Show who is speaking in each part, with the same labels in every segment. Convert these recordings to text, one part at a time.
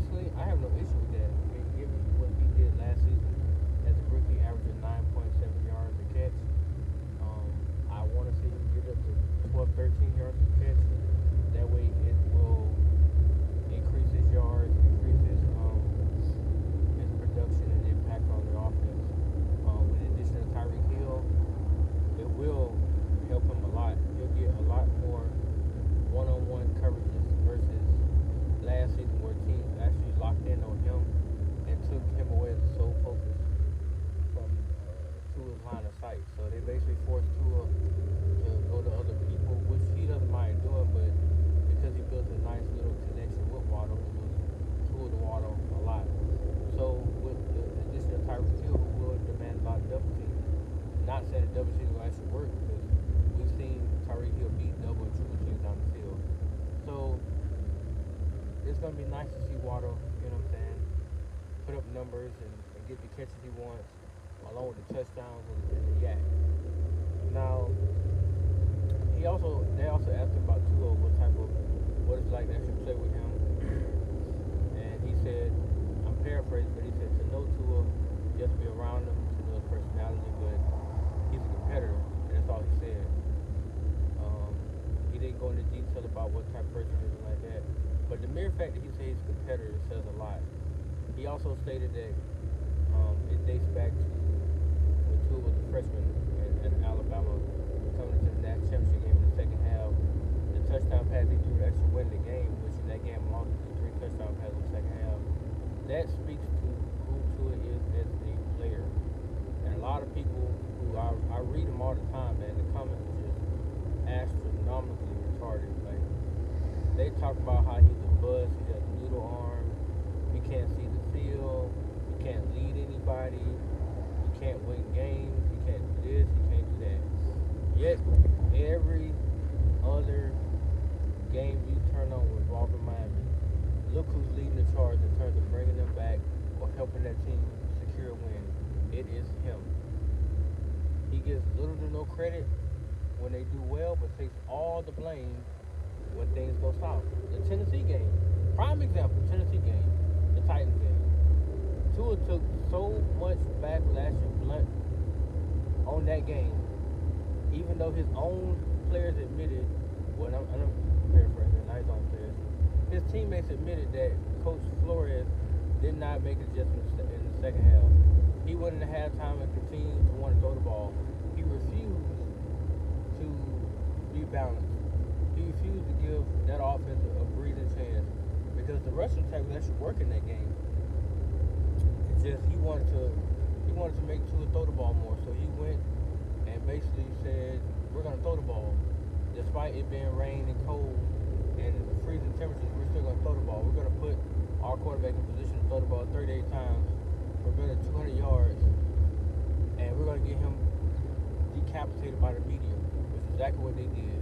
Speaker 1: personally, I have no issue with that. I mean, given what he did last season as a rookie, averaging 9.7 yards a catch. I want to see him get up to 12, 13 yards a catch. That way, it will increase his yards, increase his production and impact on the offense. In addition to Tyreek Hill, it will help him a lot. He'll get a lot more one-on-one coverages versus last season where teams actually locked in on him and took him away as the sole focus from Tua's line of sight. So they basically forced Tua to go to other people, which he doesn't mind doing, but because he built a nice little connection with Waddle, it was Tua to Waddle a lot. So with the addition of Tyreek Hill, who will demand a lot of double teams, not saying that double teams will actually work, because we've seen Tyreek Hill beat double and triple teams down the field. So it's going to be nice to see Waddle, you know what I'm saying, put up numbers and get the catches he wants, along with the touchdowns and the yak. Now, they also asked him about Tua, what it's like to actually play with him. And he said, I'm paraphrasing, but he said to know Tua, you have to be around him, to know his personality, but he's a competitor, and that's all he said. He didn't go into detail about what type of person he is and like that. But the mere fact that he said he's a competitor says a lot. He also stated that it dates back to when Tua was a freshman at Alabama, coming into the national championship game in the second half. The touchdown pass he threw to actually win the game, which in that game belonged to 3 touchdown passes in the second half. That speaks to who Tua is as a player. And a lot of people who I read them all the time, man, the comments are just astronomically retarded. Like, they talk about how he's a bust, he has a noodle arm, he can't see the field, he can't lead anybody, he can't win games, he can't do this, he can't do that. Yet, every other game you turn on involving Miami, look who's leading the charge in terms of bringing them back or helping that team secure a win. It is him. He gets little to no credit when they do well, but takes all the blame when things go south. The Tennessee game, prime example, Tennessee game, the Titans game. Tua took so much backlash and blunt on that game, even though his own players admitted, well, I'm paraphrasing, not his own players, his teammates admitted that Coach Flores did not make adjustments in the second half. He went into halftime and continued to want to throw the ball. He refused to be balanced. He refused to give that offense a breathing chance because the rushing attack was actually working that game. It's just he wanted to make Tua throw the ball more. So he went and basically said, we're going to throw the ball. Despite it being rain and cold and freezing temperatures, we're still going to throw the ball. We're going to put our quarterback in position to throw the ball 38 times for better than 200 yards, and we're going to get him decapitated by the media, which is exactly what they did.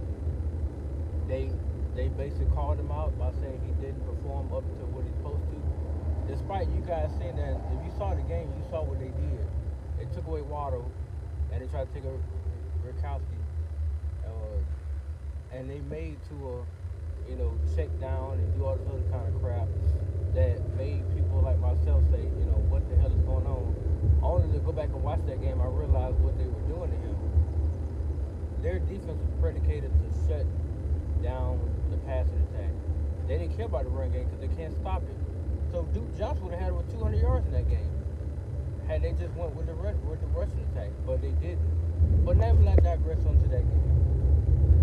Speaker 1: They basically called him out by saying he didn't perform up to what he's supposed to. Despite you guys saying that, if you saw the game, you saw what they did. They took away Waddle, and they tried to take a Rikowski, and they made Tua, check down and do all this other kind of crap that made people like myself say, what the hell is going on? Only to go back and watch that game, I realized what they were doing to him. Their defense was predicated to shut down the passing attack. They didn't care about the run game because they can't stop it. So Duke Johnson would have had over 200 yards in that game had they just went with the rushing attack, but they didn't. But now let me digress onto that game.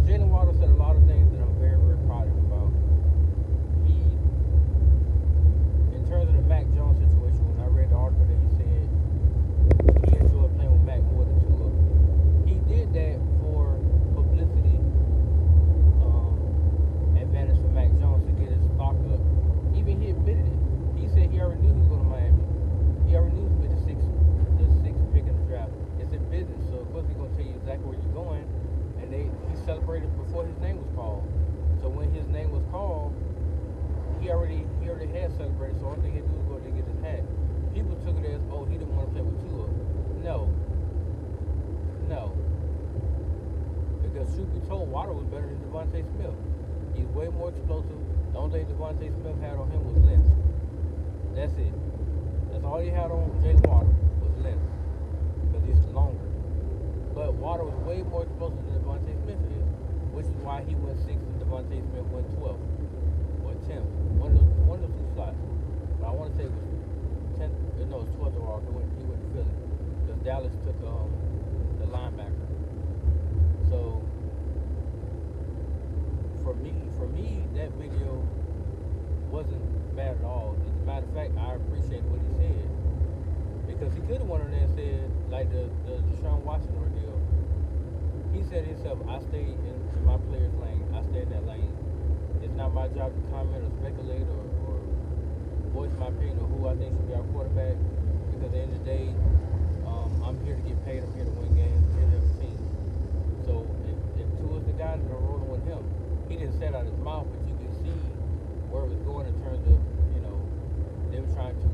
Speaker 1: Jalen Waddle said a lot of things that I'm very, very proud of him about. In terms of the Mac Jones situation, when I read the article that he said he enjoyed playing with Mac more than Tua, he did that for publicity advantage for Mac Jones to get his stock up. Even he admitted it. He said he already knew he was going to Miami. He already knew he was the sixth pick in the draft. It's in business, so of course he's going to tell you exactly where you're going. And he celebrated before his name was called. So when his name was called, he already had celebrated. So the only thing he had to do was go there and get his hat. People took it as, oh, he didn't want to play with Tua. No. Because truth be told, Waddle was better than Devontae Smith. He's way more explosive. The only thing Devontae Smith had on him was length. all he had on Jalen Waddle was length because he's longer. But Waddle was way more explosive than Devontae Smith is, which is why he went 6th and Devontae Smith went 12th or 10th. One of the two slots. But I want to say it was 10th. No, it was 12th overall. He went to Philly because Dallas took the linebacker. So for me, that video wasn't bad at all. As a matter of fact, I appreciate what he said because he could have went on there and said like the Deshaun Watson ordeal. He said himself, "I stay in my player's lane. I stay in that lane. It's not my job to comment or speculate or voice my opinion on who I think should be our quarterback because at the end of the day, I'm here to get paid. I'm here to win games. I'm here to have a team. So if Tua's the guy, then I'm rolling with him." He didn't say it out of his mouth, but you can see where it was going in terms of, them trying to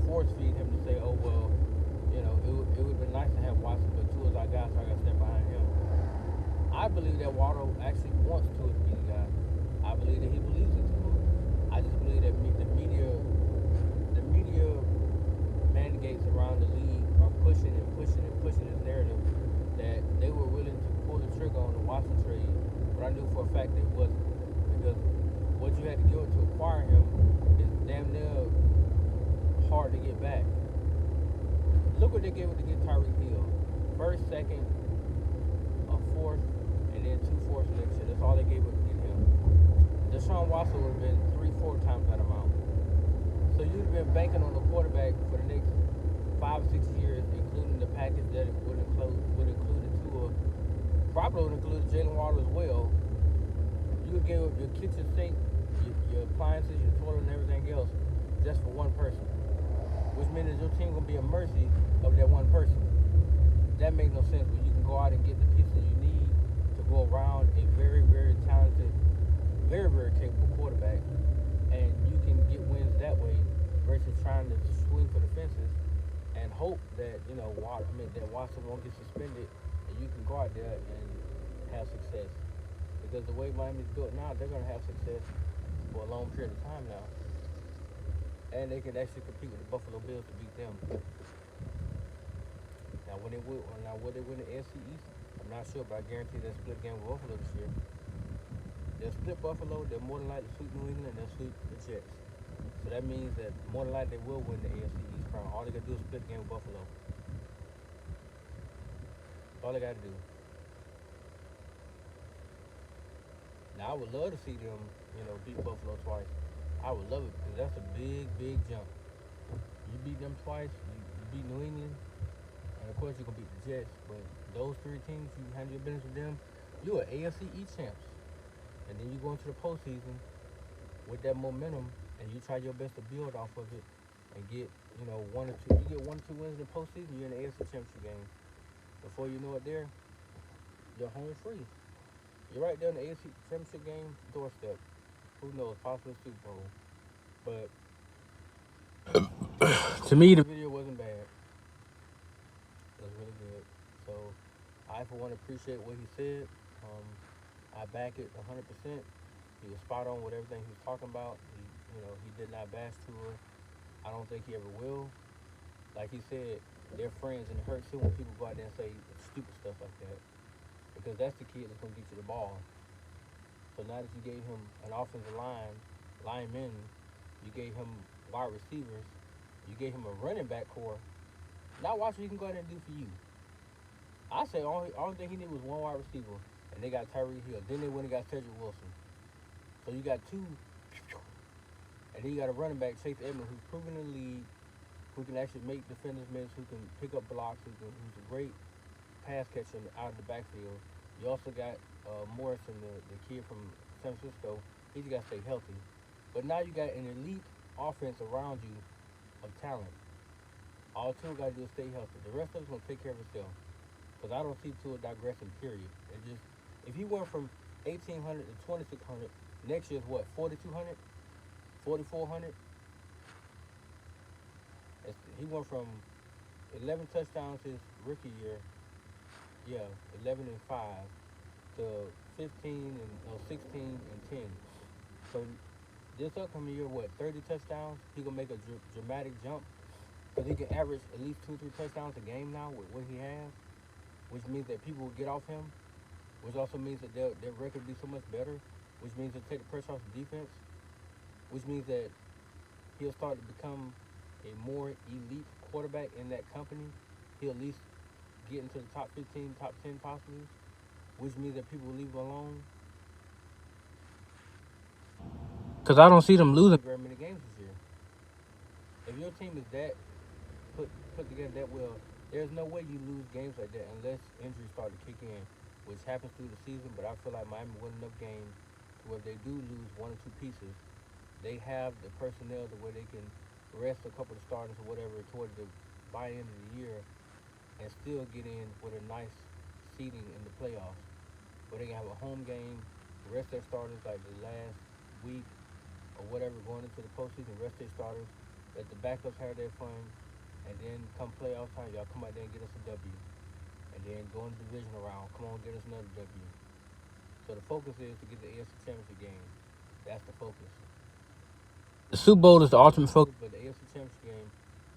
Speaker 1: force feed him to say, oh, well, it would have been nice to have Watson, but Tua's our guy, so I got to stand behind him. I believe that Waddle actually wants Tua to be the guy. I believe that he believes in Tua. I just believe that the media mandates around the league are pushing this narrative that they were willing to pull the trigger on the Watson trade, but I knew for a fact that it wasn't because what you had to give to acquire him is damn near hard to get back. Look what they gave it to get Tyreek Hill. First, second, a fourth, and then 2 fourths next year. That's all they gave it to get him. Deshaun Watson would have been 3-4 times that amount. So you'd have been banking on the quarterback for the next 5 or 6 years, including the package that it would include Tua. Probably would include Jalen Waddle as well. You would give up your kitchen sink, your appliances, your toilet, and everything else just for one person, which means that your team gonna be at mercy of that one person. That makes no sense. When you can go out and get the pieces you need to go around a very, very talented, very, very capable quarterback, and you can get wins that way versus trying to swing for the fences and hope that that Watson won't get suspended and you can go out there and have success. Because the way Miami's built now, they're gonna have success for a long period of time now. And they can actually compete with the Buffalo Bills to beat them. Now, will they win the NFC East? I'm not sure, but I guarantee they'll split game with Buffalo this year. They'll split Buffalo. They'll more than likely sweep New England, and they'll sweep the Jets. So that means that more than likely they will win the AFC East crown. All they got to do is split game with Buffalo. All they got to do. Now, I would love to see them, beat Buffalo twice. I would love it because that's a big, big jump. You beat them twice, you beat New England, and of course you're going to beat the Jets. But those 3 teams, you handle your business with them, you're AFC East champs. And then you go into the postseason with that momentum, and you try your best to build off of it and get, 1 or 2. You get 1 or 2 wins in the postseason, you're in the AFC championship game. Before you know it, you're home free. You're right there in the AFC championship game doorstep. Who knows? Possibly Super Bowl. But to me, the video wasn't bad. It was really good. So I, for one, appreciate what he said. I back it 100%. He was spot on with everything he was talking about. He did not bash Tua. I don't think he ever will. Like he said, they're friends, and it hurts too when people go out there and say stupid stuff like that. Because that's the kid that's going to get you the ball. So now that you gave him an offensive lineman, you gave him wide receivers, you gave him a running back core. Now watch what he can go out there and do for you. I say only thing he needed was 1 wide receiver, and they got Tyreek Hill. Then they went and got Cedric Wilson. So you got 2, and then you got a running back, Chase Edmonds, who's proven in the league, who can actually make defenders miss, who can pick up blocks, who's a great pass catcher out of the backfield. You also got Morrison, the kid from San Francisco. He just got to stay healthy. But now you got an elite offense around you of talent. All Tua got to do is stay healthy. The rest of us going to take care of itself. Because I don't see Tua digressing, period. If he went from 1,800 to 2,600, next year's what, 4,200? 4,400? He went from 11 touchdowns his rookie year, 11 and 5, to 15 and 16 and 10. So this upcoming year, 30 touchdowns? He gonna make a dramatic jump. because he can average at least 2 or 3 touchdowns a game now with what he has, which means that people will get off him, which also means that their record will be so much better, which means they'll take the pressure off the defense, which means that he'll start to become a more elite quarterback in that company. He'll at least get into the top 15, top 10 possibly, which means that people will leave him alone. Because I don't see them losing very many games this year. If your team is that put together that well, there's no way you lose games like that unless injuries start to kick in, which happens through the season. But I feel like Miami won enough games to where if they do lose 1 or 2 pieces, they have the personnel to where they can rest a couple of starters or whatever toward the by end of the year and still get in with a nice seeding in the playoffs, where they can have a home game, rest their starters like the last week or whatever going into the postseason, rest their starters, let the backups have their fun, and then come playoff time, y'all come out there and get us a W. And then go in the divisional round, come on, get us another W. So the focus is to get the AFC Championship game. That's the focus. The Super Bowl is the ultimate focus, but the AFC Championship game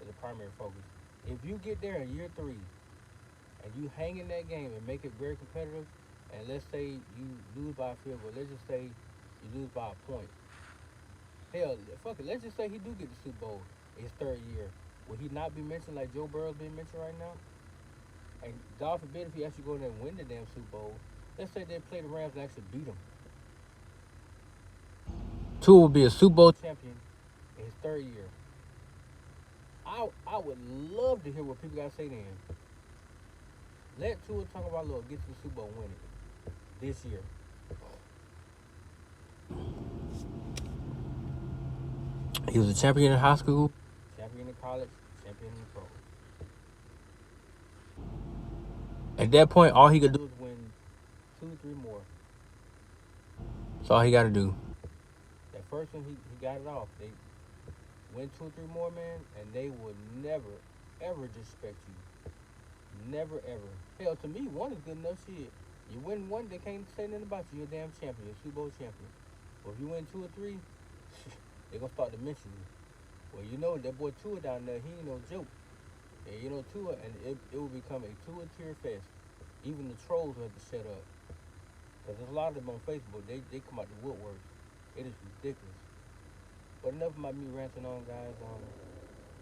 Speaker 1: is the primary focus. If you get there in year 3 and you hang in that game and make it very competitive, and let's say you lose by a field goal, let's just say you lose by a point. Hell, fuck it, let's just say he do get the Super Bowl in his 3rd year. Will he not be mentioned like Joe Burrow's being mentioned right now? And God forbid if he actually go in there and win the damn Super Bowl, let's say they play the Rams and actually beat them. Tua will be a Super Bowl champion in his 3rd year. I would love to hear what people got to say then. Let Tua talk about, look, get to the Super Bowl and win it this year. He was a champion in high school, champion in college, champion in the pro. At that point, all he could do is win 2 or 3 more. That's all he got to do. That first one, he got it off. They win 2 or 3 more, man, and they would never, ever disrespect you. Never, ever. Hell, to me, 1 is good enough shit. You win 1, they can't say nothing about you. You're a damn champion. You're a Super Bowl champion. But if you win 2 or 3, they're going to start to mention you. Well, you know, that boy Tua down there, he ain't no joke. And you know, Tua, and it will become a Tua tier fest. Even the trolls have to shut up. Because there's a lot of them on Facebook. They come out the woodwork. It is ridiculous. But enough about me ranting on, guys.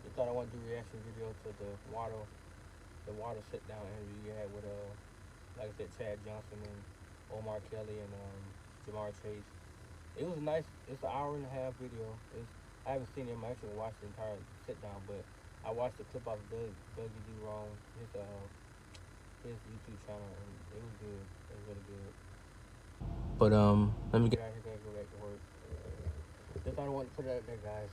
Speaker 1: Just thought I want to do a reaction video to the Waddle sit down interview you had with like I said, Chad Johnson and Omar Kelly and Jamar Chase. It was nice. It's an hour-and-a-half video. I haven't seen him. I actually watched the entire sit down, but I watched the clip off of Dougie D. Wrong, his YouTube channel, and it was good. It was really good. But let me get out here and go back to work. Just thought I wanted to put it out there, guys.